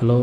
Hello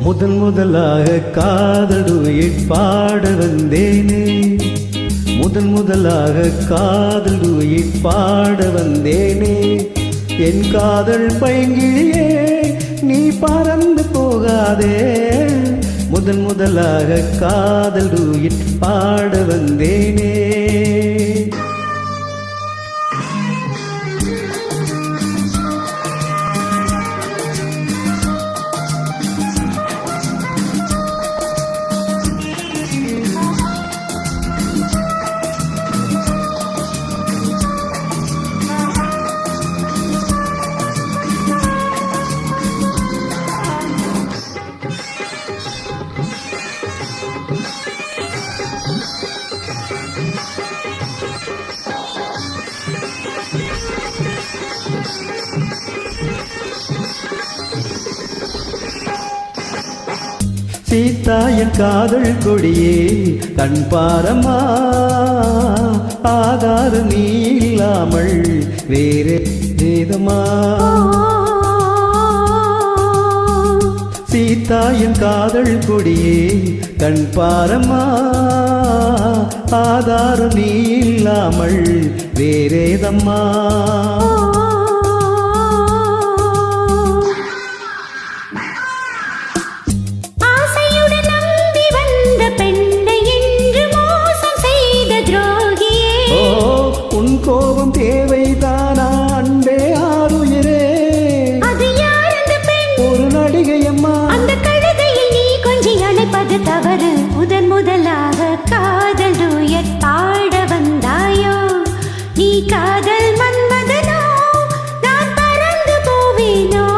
முதன் முதலாக காதல் டூயட் பாட வந்தேனே, முதன் முதலாக காதல் டூயட் பாட வந்தேனே. என் காதல் பைங்கிழியே நீ பறந்து போகாதே, முதன் முதலாக காதல் டூயட் பாட வந்தேனே. சீதா என் காதல் கொடியே கண் பாரம்மா, ஆதாரம் நீ இல்லாமல் வேறே வேதமா. சீதா என் காதல் கொடியே கண் பாரம்மா, ஆதாரம் நீ இல்லாமல் வேறேதம்மா. கோபம் தேவைதானா அன்பே ஆருயிரே, அது யார் அந்த பெண்? ஒரு நடிகை அம்மா. அந்த கழுதையில் நீ கொஞ்சம் அழைப்பது தவறு. முதன் முதலாக காதல் டூயட் பாட வந்தாயோ, நீ காதல் மன்மதனோ, நான் பறந்து போவேனோ.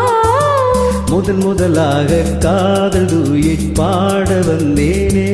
முதன் முதலாக காதல் டூயட் பாட வந்தேனே.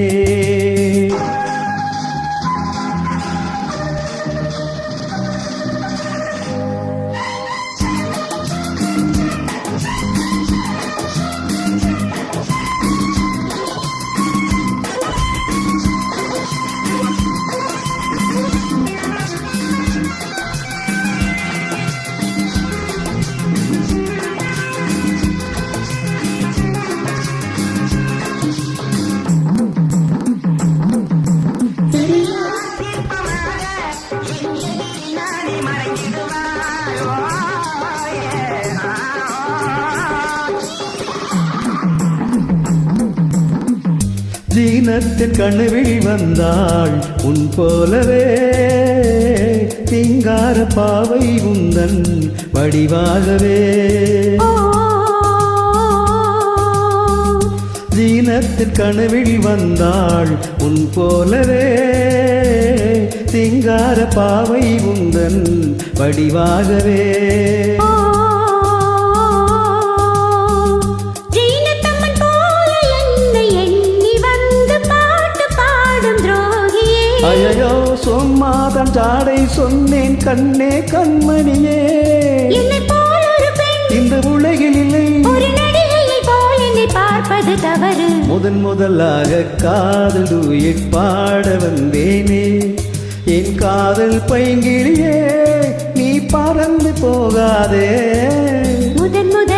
ஜீனத்தின் கனவில் வந்தாள் உன் போலவே, சிங்கார பாவை உந்தன் வடிவாகவே. ஜீனத்தின் கனவில் வந்தாள் உன் போலவே, சிங்கார பாவை உந்தன் வடிவாகவே. ஐயோ சும்மாதான் ஜாடை சொன்னேன் கண்ணே கண்மணியே, என்னை போல் ஒரு பெண் இந்த உலகில் இல்லை, ஒரு நடிகையை போல் என்னை பார்ப்பது தவறு. முதன் முதலாக காதல் டூயட் பாட வந்தேனே. என் காதல் பைங்கிழியே நீ பறந்து போகாதே, முதன் முதல்